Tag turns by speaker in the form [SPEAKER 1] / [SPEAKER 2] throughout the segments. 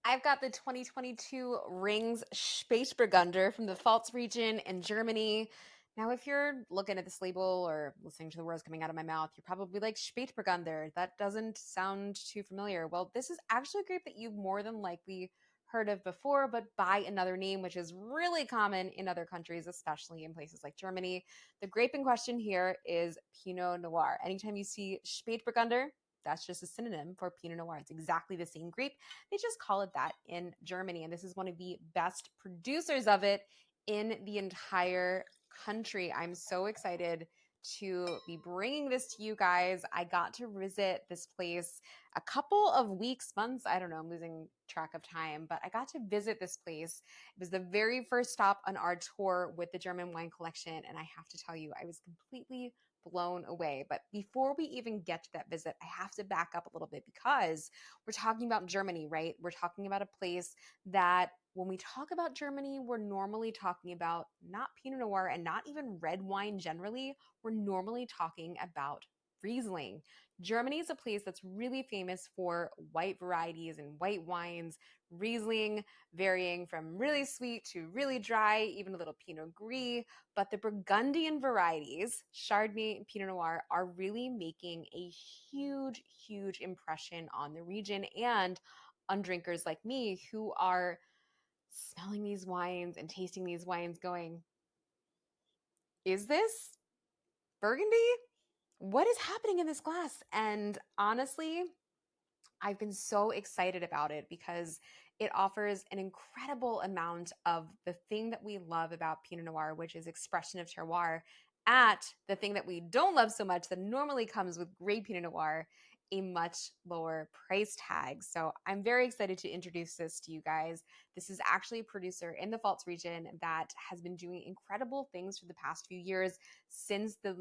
[SPEAKER 1] I've got the 2022 Rings Spätburgunder from the Pfalz region in Germany. Now, if you're looking at this label or listening to the words coming out of my mouth, you're probably like, Spätburgunder, that doesn't sound too familiar. Well, this is actually a grape that you've more than likely heard of before, but by another name, which is really common in other countries, especially in places like Germany. The grape in question here is Pinot Noir. Anytime you see Spätburgunder, that's just a synonym for Pinot Noir. It's exactly the same grape. They just call it that in Germany. And this is one of the best producers of it in the entire country. I'm so excited to be bringing this to you guys. I got to visit this place a couple of weeks, months, I don't know, I'm losing track of time, but I got to visit this place. It was the very first stop on our tour with the German wine collection. And I have to tell you, I was completely blown away. But before we even get to that visit, I have to back up a little bit because we're talking about Germany, right? We're talking about a place that when we talk about Germany, we're normally talking about not Pinot Noir and not even red wine generally. We're normally talking about Riesling. Germany is a place that's really famous for white varieties and white wines. Riesling varying from really sweet to really dry, even a little Pinot Gris. But the Burgundian varieties, Chardonnay and Pinot Noir, are really making a huge, huge impression on the region and on drinkers like me who are smelling these wines and tasting these wines going, is this Burgundy? What is happening in this glass? And honestly, I've been so excited about it because it offers an incredible amount of the thing that we love about Pinot Noir, which is expression of terroir, at the thing that we don't love so much that normally comes with great Pinot Noir, a much lower price tag. So I'm very excited to introduce this to you guys. This is actually a producer in the Pfalz region that has been doing incredible things for the past few years since the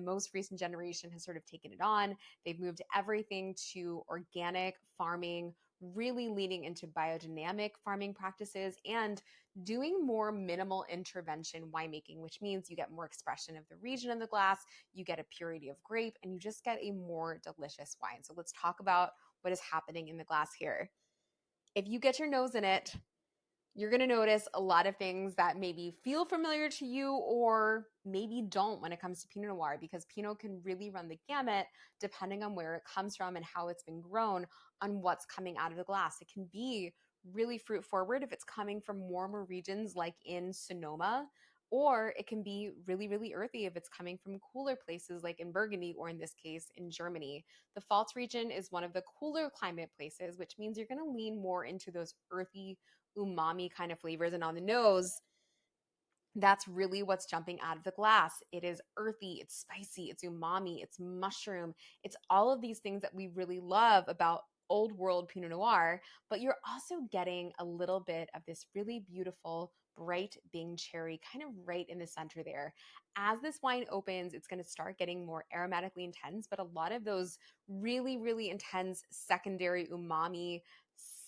[SPEAKER 1] most recent generation has sort of taken it on. They've moved everything to organic farming, really leaning into biodynamic farming practices and doing more minimal intervention winemaking, which means you get more expression of the region in the glass, you get a purity of grape, and you just get a more delicious wine. So let's talk about what is happening in the glass here. If you get your nose in it, you're going to notice a lot of things that maybe feel familiar to you or maybe don't when it comes to Pinot Noir, because Pinot can really run the gamut depending on where it comes from and how it's been grown on what's coming out of the glass. It can be really fruit forward if it's coming from warmer regions like in Sonoma, or it can be really, really earthy if it's coming from cooler places like in Burgundy, or in this case, in Germany. The Pfalz region is one of the cooler climate places, which means you're going to lean more into those earthy, umami kind of flavors. And on the nose, that's really what's jumping out of the glass. It is earthy, it's spicy, it's umami, it's mushroom. It's all of these things that we really love about old world Pinot Noir, but you're also getting a little bit of this really beautiful, bright Bing cherry kind of right in the center there. As this wine opens, it's going to start getting more aromatically intense, but a lot of those really, really intense secondary umami,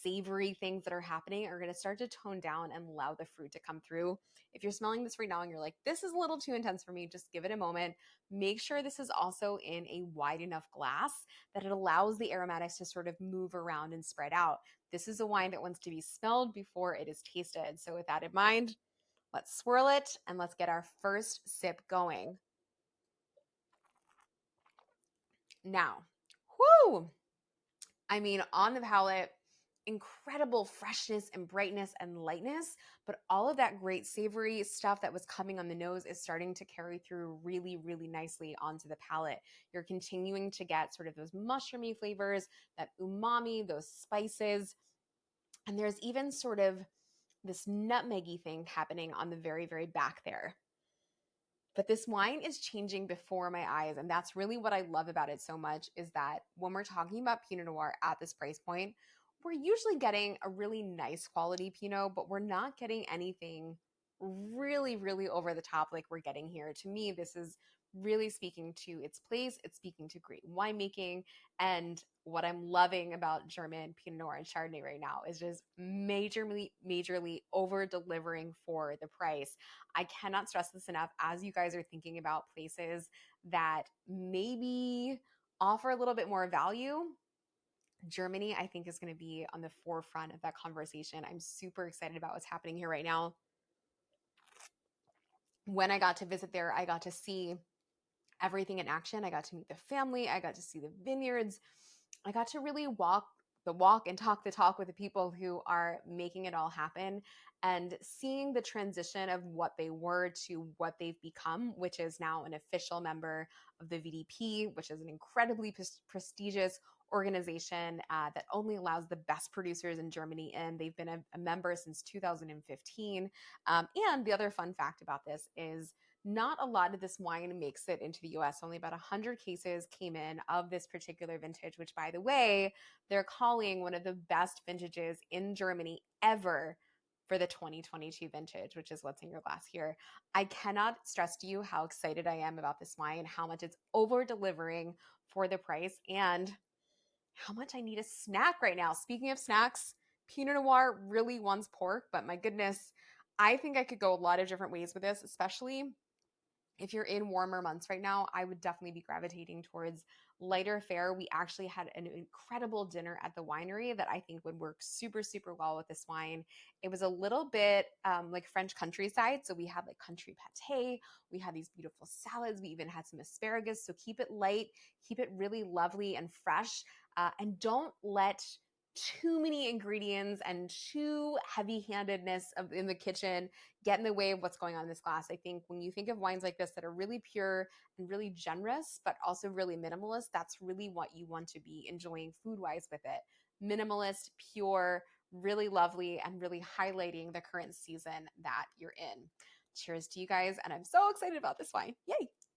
[SPEAKER 1] savory things that are happening are going to start to tone down and allow the fruit to come through. If you're smelling this right now and you're like, this is a little too intense for me, just give it a moment. Make sure this is also in a wide enough glass that it allows the aromatics to sort of move around and spread out. This is a wine that wants to be smelled before it is tasted. So with that in mind, let's swirl it and let's get our first sip going. Now, whoo! I mean, on the palate, incredible freshness and brightness and lightness, but all of that great savory stuff that was coming on the nose is starting to carry through really, really nicely onto the palate. You're continuing to get sort of those mushroomy flavors, that umami, those spices, and there's even sort of this nutmeggy thing happening on the very, very back there. But this wine is changing before my eyes, and that's really what I love about it so much, is that when we're talking about Pinot Noir at this price point, we're usually getting a really nice quality Pinot, but we're not getting anything really, really over the top like we're getting here. To me, this is really speaking to its place. It's speaking to great winemaking. And what I'm loving about German Pinot Noir and Chardonnay right now is just majorly over delivering for the price. I cannot stress this enough as you guys are thinking about places that maybe offer a little bit more value. Germany, I think, is going to be on the forefront of that conversation. I'm super excited about what's happening here right now. When I got to visit there, I got to see everything in action. I got to meet the family. I got to see the vineyards. I got to really walk the walk and talk the talk with the people who are making it all happen, and seeing the transition of what they were to what they've become, which is now an official member of the VDP, which is an incredibly prestigious organization that only allows the best producers in Germany in. They've been a member since 2015. And the other fun fact about this is not a lot of this wine makes it into the US. Only about 100 cases came in of this particular vintage, which, by the way, they're calling one of the best vintages in Germany ever for the 2022 vintage, which is what's in your glass here. I cannot stress to you how excited I am about this wine, how much it's over delivering for the price, and how much I need a snack right now. Speaking of snacks, Pinot Noir really wants pork, but my goodness, I think I could go a lot of different ways with this, especially if you're in warmer months right now. I would definitely be gravitating towards lighter fare. We actually had an incredible dinner at the winery that I think would work super, super well with this wine. It was a little bit like French countryside. So we had like country pate. We had these beautiful salads. We even had some asparagus. So keep it light, keep it really lovely and fresh. And don't let too many ingredients and too heavy-handedness in the kitchen get in the way of what's going on in this glass. I think when you think of wines like this that are really pure and really generous, but also really minimalist, that's really what you want to be enjoying food-wise with it. Minimalist, pure, really lovely, and really highlighting the current season that you're in. Cheers to you guys, and I'm so excited about this wine. Yay!